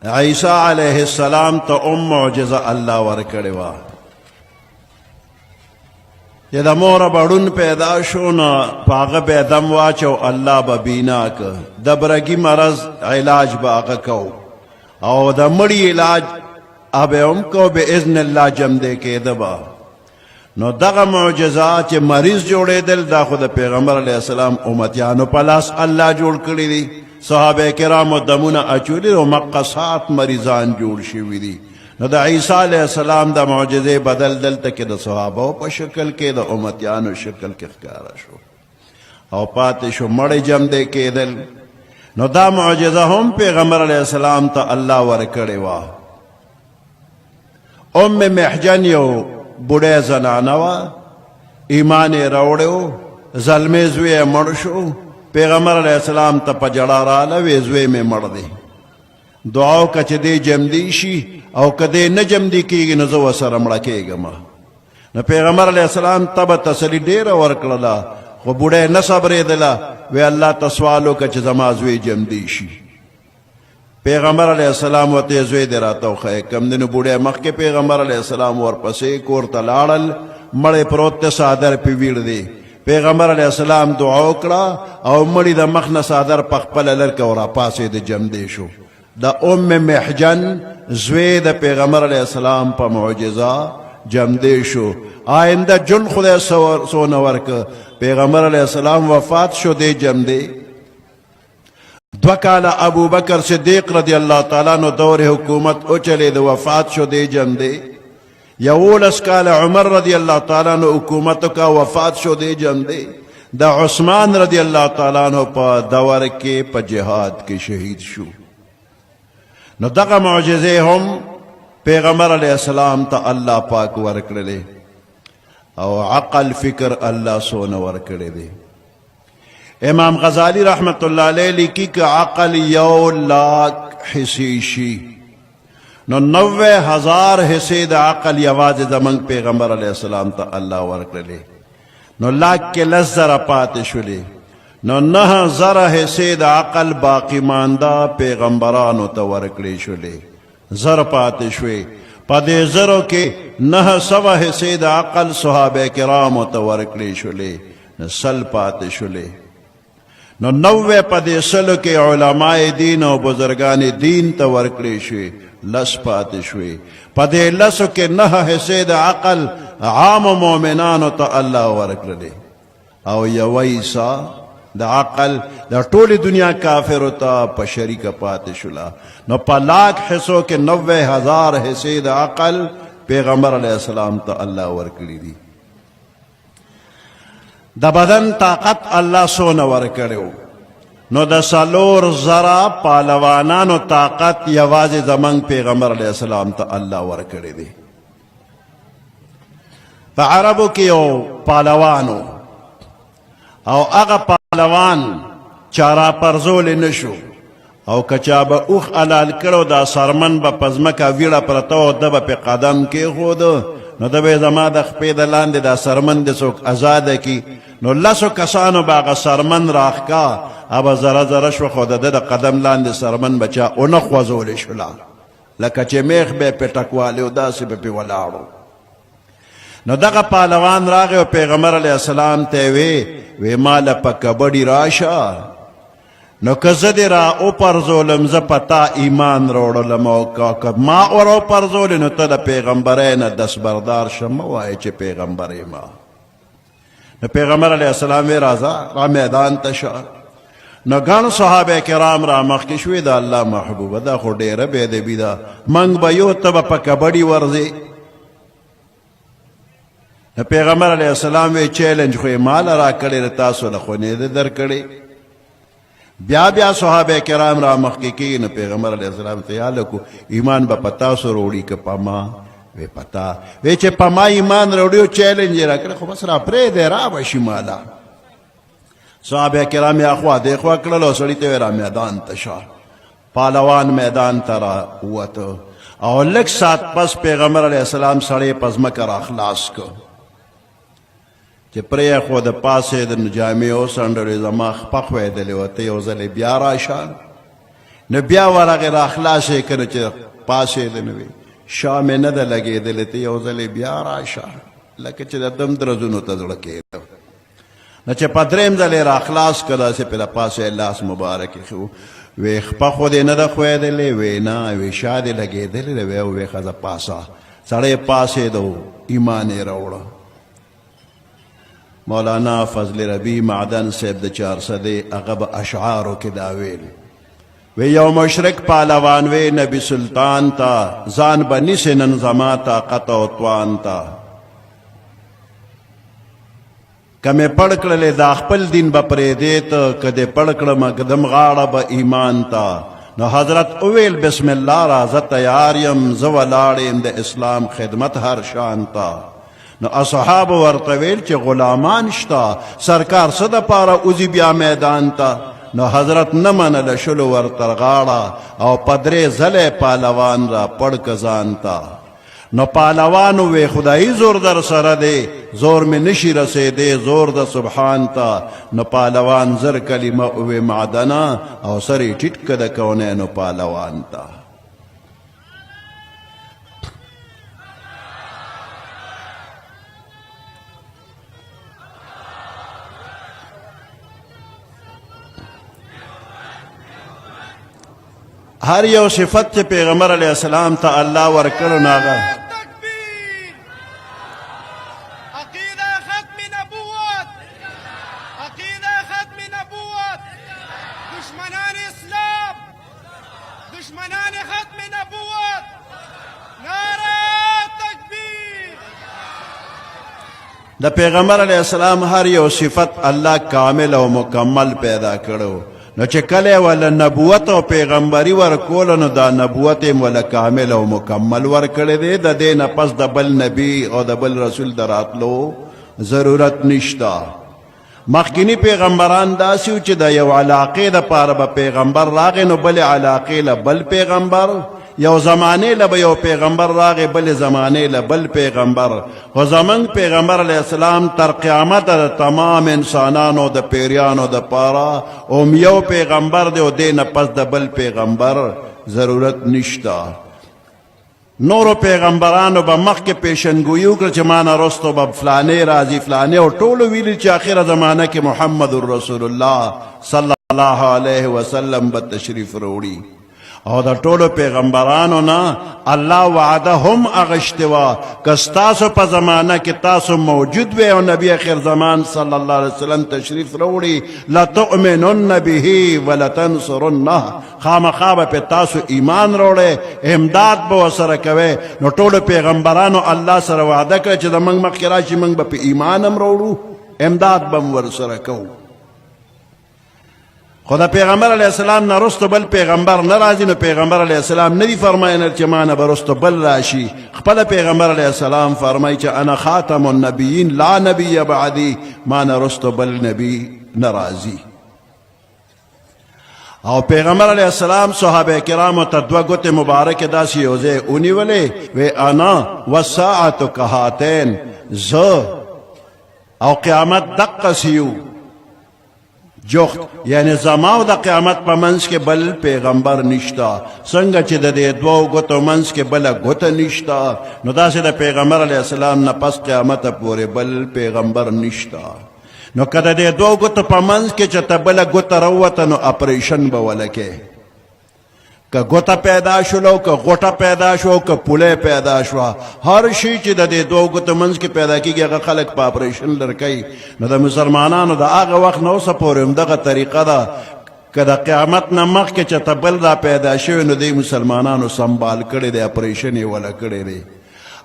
عیسیٰ علیہ السلام تا معجزہ اللہ ورکڑی وا یہ دا مور بڑن پیدا شو نا پاغ بے دم واچو اللہ با بینا کا دبرگی مرض علاج باغ کو او دا مڑی علاج اب ام کو بے اذن اللہ جم دے کے دبا نو دغا معجزہ چے مریض جوڑے دل دا خود پیغمبر علیہ السلام امتیانو پلاس اللہ جوڑ کری دی صحابہ کرام و دمون اچولی و مقصات مریضان جوڑ شوی دی نو دا عیسیٰ علیہ السلام دا معجزے بدل دل تک دا صحابہ پا شکل کے دا امتیانو شکل کے خکارا شو او پاتے شو مڑ جم دے کے دل نو دا معجزہ ہم پیغمبر علیہ السلام تا اللہ ورکڑے وا ام محجن یو بڑے زنانوا ایمان روڑو ظلمے زوے مڑشو پیغمبر علیہ السلام تا پا جڑا رالا وی زوے میں مڑ دے دعاو کچ دے جمدی شی او کدے نہ جمدی کی گی نزو سر مڑکے گما نہ پیغمبر علیہ السلام تب تسلی دیر ورکللا خو بڑے نہ صبرے دلا وی اللہ تسوالو کچ زما زوے جمدی شی پیغمبر علیہ السلام و تیزوے دے راتاو خواہ کم دنو بڑے مخ کے پیغمبر علیہ السلام ورپسے کورتا لاڑل مڑے پروت سادر پی ویڑ دے پیغمبر علیہ السلام دعاو کرا او مڑی دا مخنا سادر پخپل لرکا ورا پاسے دے جم دے شو دا ام محجن زوے دا پیغمبر علیہ السلام پا معجزہ جم دے شو آئندہ جن خدا سونورک پیغمبر علیہ السلام وفات شو دے جم دے دوکالا ابو بکر صدیق رضی اللہ تعالیٰ نو دور حکومت اچلے دا وفات شو دے جم دے یولس کال عمر رضی اللہ تعالیٰ نو حکومت کا وفات شو دے جم دے دا عثمان رضی اللہ تعالیٰ نو پا دور کے پا جہاد کے شہید شو نو دغا معجزے ہم پیغمبر علیہ السلام تا اللہ پاک ورکڑے او عقل فکر اللہ سون ورکڑے دے امام غزالی رحمت اللہ علیہ لکی کہ عقل یو لاکھ حسیشی نو 90,000 حصے دا عقل یواز زمان پیغمبر علیہ السلام تا اللہ ورکڑے نو لاکھ کے لزر پاتے شلے نو 9,000 حصے دا عقل باقی ماندہ پیغمبرانو تا ورکڑے شلے زر پاتے شوے پدے زروں کے 900 حصے دا عقل صحابہ کرامو تا ورکڑے شلے سل پاتے شلے نو 90 پدے سلو کے علماء دین و بزرگان دین تا ورکڑے شوے لس پاتے شوے پدے لسو کے 9 حصے دا عقل عام مومنانو تا اللہ ورکڑے او یویسا دا عقل دا طول دنیا کافر ہوتا پا شریک پاتے شلا نو پا لاکھ حصوں کے 90,000 حصے دا عقل پیغمبر علیہ السلام تا اللہ ورکڑی دی دا بدن طاقت اللہ سون ورکڑیو نو دا سالور ذرا پالوانانو طاقت یواز زمان پیغمبر علیہ السلام تا اللہ ورکڑی دی پا عربو کیو پالوانو او اغا پالوان چارا پرزول نشو او کچا با اوخ علال کرو دا سرمن با پزمکا ویڑا پرتاو دا با پی قدم کے خود نو دا بے زما دا خپید لاند دا سرمن دا سوک ازاد کی نو لسو کسانو با اغا سرمن راخ کا ابا زر زر شو خود دا قدم لاند سرمن بچا اونخ وزول شلا لکا چه میخ بے پی تکوالی دا سی پی ولارو نو دغا پالوان راغی و پیغمبر علیہ السلام وی مالا پا کبڑی راشا نو کزدی را او پرزولم زپتا ایمان روڑو لموکا کب ما اور او پرزولی نو تا دا پیغمبرین دست بردار شموائی چه پیغمبری ما نو پیغمبر علیہ السلام وی رازا را میدان تشا نو گن صحابہ کرام را مخکشوی دا اللہ محبوب دا خو دیر بیده بیدا منگ بیو تب پا کبڑی ورزی پیغمبر علیہ السلام وی چیلنج خوی مال را کڑی رتاسو لخونی دے در کڑی بیا صحابہ کرام را مخکی نو پیغمبر علیہ السلام تیالکو ایمان با پتاسو روڑی که پما وی پتا وی چه پما ایمان روڑیو چیلنج را کڑی خو بس را پری دے را بشی مالا صحابہ کرام اخوا دیخوا کڑلو سڑی تیوی را میدان تشا پالوان میدان ترا قوتو او لک سات پس پیغمبر علیہ السلام سڑے پزمکر اخلاص کو چه پری خود پاسه دن جامعو سندر زما خپخوی دلی و تیو زلی بیارا شان نو بیا ورغې را خلاصې که نه چې پاسېده نه وي شا مې نه ده لګېدلې ته یو ځلې بیا راشه لکه چې د دم درزونو ته زړه کېده نو چې په درېیم ځل یې را خلاص کړه داسې پې د پاسه یې لاس مبارک ایښی وی خپه خو دې نه ده ښویدلې وی نه وی شا دې لګېدلې ده وی ښځه پاسه سړی پاسېده ایمان یې راوړه مولانا فضل ربی معدن صاحب د 400 هغه به اشعارو کې دا ویل وی یو مشرک پهلوان وی نبی سلطان تا ځان به نیسې نن زما طاقت او توان تا که مې پړ کړلې دا خپل دین به پرېږدې ته که دې پړ کړم کدم غاړه به ایمان تا نو حضرت اویل بسم الله را زه تیار یم زه ولاړ یم د اسلام خدمت هر شان تا نو اصحاب ورته ویل چې غلامان شته سرکار څه دپاره اوځي بیا میدان ته نو حضرت نه منله شلو ورته غاړه او په درې ځلې پهلوان را پړ که ځان ته نو پهلوان ووی خدایي زور در سره دی زور مې نشي رسېدی زور د سبحان ته نو پهلوان زر کلمه ووی معدنه او سر یې ټیټ که د کونینو پهلوان ته هر یو صفت چې پیغمبر علیہ السلام ته الله ورکړو نو هغه عقیده ختم نبوت عقیده ختم نبوت دشمنان اسلام دشمنان ختم نبوت نعره تکبیر د پیغمبر علیہ السلام هر یو صفت الله کامل او مکمل پیدا کړو نو چې کله ولا نبوت او پیغمبري ورکول نو دا نبوت یې ولا کامل او مکمل ورکړی دی د دې نه پس د بل نبی او د بل رسول د راتلو ضرورت نشته مخکینی پیغمبران داسې و چې د یو علاقې دپاره به پیغمبر راغی نو بلې علاقې له بل پیغمبر یو زمانې له به یو پیغمبر راغی بلې زمانې له بل پیغمبر خو زمونږ پیغمبر علیه السلام تر قیامته د تمام انسانانو د پیریانو دپاره یو پیغمبر دی او دې نه پس د بل پیغمبر ضرورت نشته نورو پیغمبرانو به مخکې پیشنګویي وکړه چې ما نه رستو به فلانې راځي فلانې او ټولو ویلي چې آخره زمانه کې محمد رسول الله صلی الله علیه وسلم به تشریف راوړي او د ټولو پیغمبرانو نه الله وعده هم اغشته وا که ستاسو په زمانه کې تاسو موجود وی او نبی اخر زمان صلی الله علیه وسلم تشریف راوړي لتؤمنن به ولتنصرنه خامخا به په تاسو ایمان راوړئ امداد به ورسره کوئ نو ټولو پیغمبرانو الله سره وعده کړه چې زموږ مخکې راشي موږ به په ایمان هم راوړو امداد به هم ورسره کوو خو د پیغمبر علیه السلام نه رستو بل پیغمبر نه راځي نو پیغمبر علیه السلام نه دي فرمایلی چې ما نه به رستو بل راشي خپله پیغمبر علیه السلام فرمایي چې انا خاتم النبیین لا نبی بعدی ما نه رستو بل نبی نه راځي او پیغمبر علیه السلام صحابه کرامو ته دوه ګوتې مبارکې داسې یو ځای ونیولې وی انا والساعة کهاتین زه او قیامت دقسې یو جوخت یعنی زما او د قیامت په منځ کې بل پیغمبر نشته څنګه چې د دې دوو ګوتو منځ کې بله ګوته نشته نو داسې د پیغمبر علیه السلام نه پس قیامته پورې بل پیغمبر نشته نو که د دې دوو ګوتو په منځ کې چې ته بله ګوته راووته نو اپریشن به ولکې که ګوته پیدا شولو که غوټه پیدا شو که پولی پیدا شوه هر شی چې د دې دوو ګوتو منځ کې پیدا کېږي هغه خلک په اپریشن لرکوي نو د مسلمانانو د هغه وخت نه اوسه پورې همدغه طریقه ده که د قیامت نه مخکې چې ته بل را پیدا شوی نو دې مسلمانانو سنبال کړی دی اپریشن یې وله کړی دی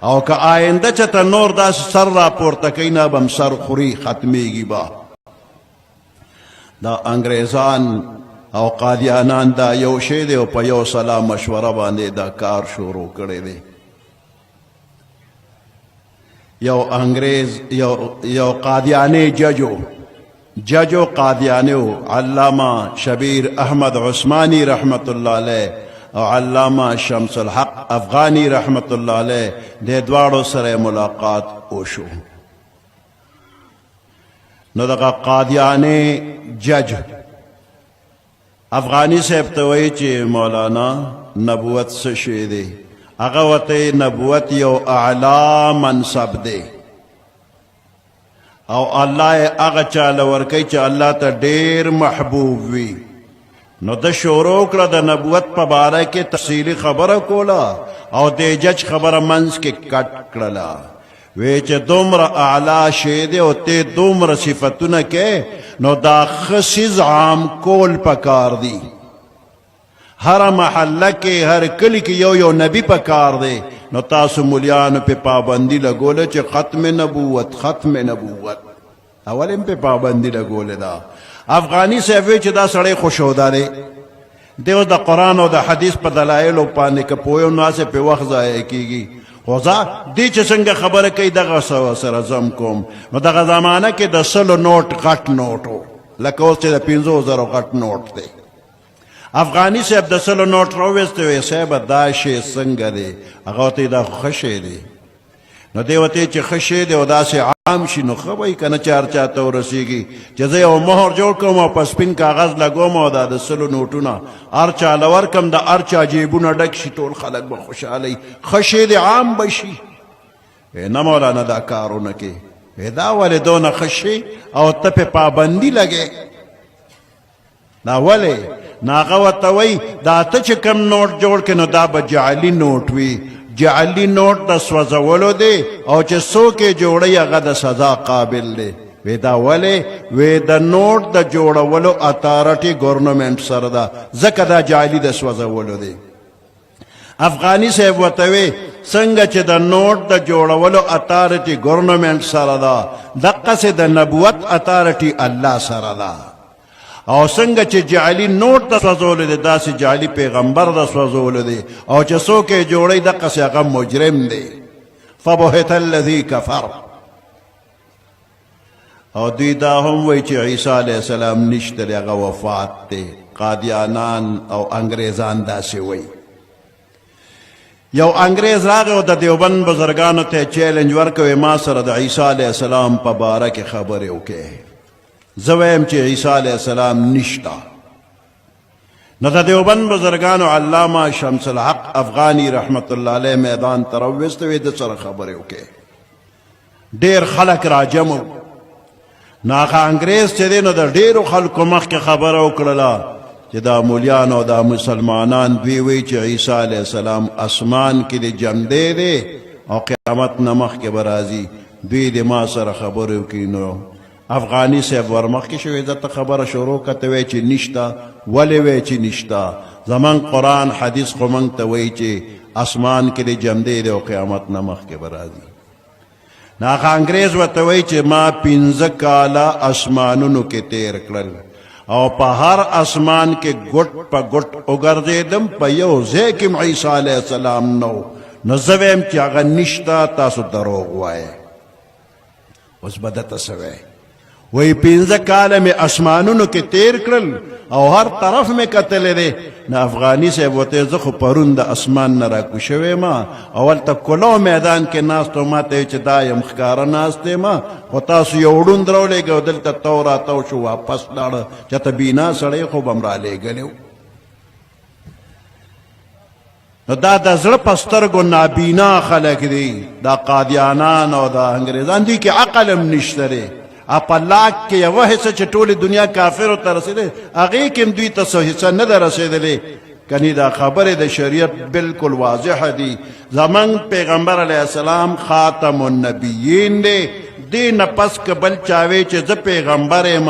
او که آینده چې ته نور داسې سر را پورته کوي نه به هم سر خوري ختمیږي به دا انګریزان او قادیانان دا یو شی دی او په یو سلا مشوره باندې دا کار شروع کړی دی یو انګریز یو قادیانی ججو قادیانیو علامه شبیر احمد عثمانی رحمت الله علیه او علامه شمس الحق افغانی رحمت الله علیه د دواړو سره ملاقات وشو نو دغه قادیانی جج افغانی صاحب ته وایي چې مولانا نبوت څه شی دی؟ هغه ورته نبوت یو اعلی منصب دی او الله یې هغه چاله ورکوي چې الله ته ډېر محبوب وي. نو د شروع کړه د نبوت په باره کې تفصیلي خبره کوله او د جج خبره منځ کې کټ کړله. وی چې دومره اعلی شی دی او ته دومره صفتونه کې نو دا ښه څیز عام کول پکار دی. هر محله کې هر کلی کې یو نبی پکار دی. نو تاسو مولیانو په پابندي لګوله چې ختم نبوت ختم نبوت اول هم په پابندي لګوله. دا افغانی صاحب چې دا سړی خوشوده دی دیو د قرآن او د حدیث په دلایلو باندې که پوهیو ناسې په وخت ضایع کیږي. خو زه دې چې څنګه خبره کوي دغه سره زم کوم. نو دغه زمانه کې د 100 نوټ غټ نوټ و لکه اوس چې د 50,000 غټ نوټ دی. افغانی صاحب د 100 نوټ راوویستی وی صاحبه دا شی څنګه دی؟ هغه ورته دا خو ښه شی دی. نو دی ورته چې ښه شی دی او داسې عام شي نو ښه به وي که نه چې هر چا ته ورسېږي چې زه یو مهر جوړ کړم او په سپین کاغذ لګوم او دا د 100 نوټونه هر چا له ورکړم د هر چا جیبونه ډک شي ټول خلک به خوشحاله ښه شی دی عام به شي. نه مولانا دا کارونه کې دا ولې دونه ښه شي او ته پې پابندي لګې دا ولې؟ نو هغه ورته وایي دا ته چې کم نوټ جوړ کړې نو دا به جعلي نوټ وي. جعلي نوټ د سوځولو دی او چې څوک یې جوړوي هغه د سزا قابل دی. وی دا ولې؟ وی د نوټ د جوړولو اتارټي ګورنمنټ سره ده ځکه دا جعلي د سوځولو دی. افغانی صاحب ورته وی څنګه چې د نوټ د جوړولو اتارټي ګورنمنټ سره ده دقسې د نبوت اتارټي الله سره ده. او څنګه چې جعلي نوټ د سوځولو دی داسې جعلي پیغمبر د سوځولو دی او چې څوک یې جوړوي دقسې هغه مجرم دی. فبهت الذي کفر. او دوی دا هم وایي چې عیسی علیه السلام نشته دی هغه وفات دی. قادیانان او انګریزان داسې وایي. یو انګریز راغی او د دیوبند بزرګانو ته چیلنج ورکوي ما سره د عیسی علیه السلام په باره کې خبرې وکړې. زه وایم چې عیسی علیه السلام نشته. نو د دیوبند بزرګانو علامه شمس الحق افغانی رحمت الله علیه میدان ته راوویسته وی د سره خبرې وکړې. ډېر خلک راجمع نو هغه انګریز چې دی نو د ډېرو خلکو مخکې خبره وکړله چې دا مولیان او دا مسلمانان دوی وایي چې عیسی علیه السلام اسمان کې د جمدی دی او قیامت نه مخکې به راځي. دوی د ما سره خبرې وکړي. نو افغانی صاحب ورمخکې شوی دته خبره شروع کته وی چې نشته. ولې وی چې نشته؟ زمان قرآن حدیث خو موږ ته وایي چې اسمان کې د جمدی دی او قیامت نه مخکې به راځي. نو هغه انګریز ورته وایي چې ما 15 کاله اسمانونو کې تیر کړل او په هر اسمان کې ګوټ په ګوټ وګرځېدم په یو ځای کې عیسی علیه السلام نو زه ویم چې هغه نشته تاسو دروغ وایئ. اوس به درته څه وایي؟ وی 15 کاله مې اسمانونو کې تیر کړل او هر طرف مې کتلی دی. نه افغانی صاحب ورته زه خو پرون د اسمان نه راکوز شوی ما او هلته کلو میدان کې ناست و ما ته ویل چې دا یم ښکاره ناست یم خو تاسو یو ړوند راولېږئ او دلته تو راتاو شو واپس لاړه چېرته بینا سړی خو به م رالیږلی و. نو دا د زړه په سترګو نابینا خلک دي دا قادیانان او دا انګریزان دي کې عقل هم نشته دی. په لاک کې یوه حصه چې ټولې دنیا کافرو ته رسېدلی هغې کې هم دوی ته څه حصه نه ده رسېدلې. کنی دا خبرې د شریعت بالکل واضحه دي. زمونږ پیغمبر علیه السلام خاتم النبیین دی. دې نه پس که بل چا وی چې زه پیغمبر یم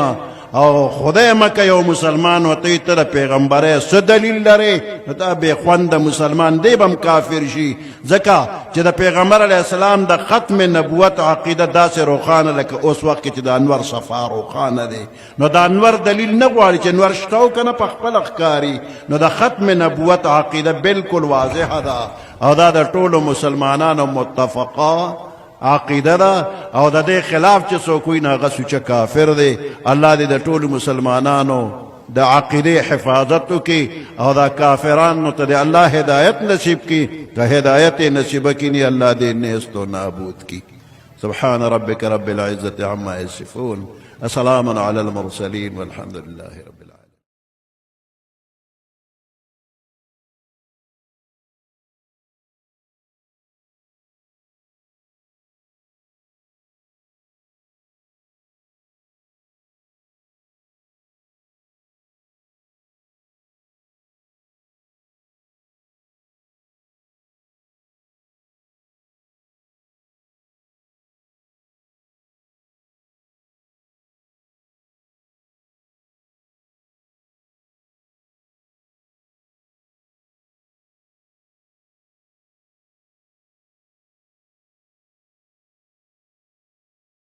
او خدای مکه یو مسلمان ورته وي ته د پیغمبرۍ څه دلیل لرې؟ نو دا بې خونده مسلمان دی به هم کافر شي. ځکه چې د پیغمبر علیه السلام د ختم نبوت عقیده داسې روښانه لکه اوس وخت کې چې د انور صفا روښانه دی. نو د انور دلیل نه غواړي چې انور شته او که نه په خپله ښکاري. نو د ختم نبوت عقیده بالکل واضحه ده او دا د ټولو مسلمانانو متفقه عقیده ده او د دې خلاف چې څوک وي نو هغه سوچه کافر دی. الله دې د ټولو مسلمانانو د عقیدې حفاظت وکړي او دا کافرانو ته د الله هدایت نصیب کړي. که هدایت یې نصیبه کړي الله دې نیست و نابود کړي. سبحان ربك رب العزة عما يصفون. السلام على المرسلين والحمد لله رب العالمين.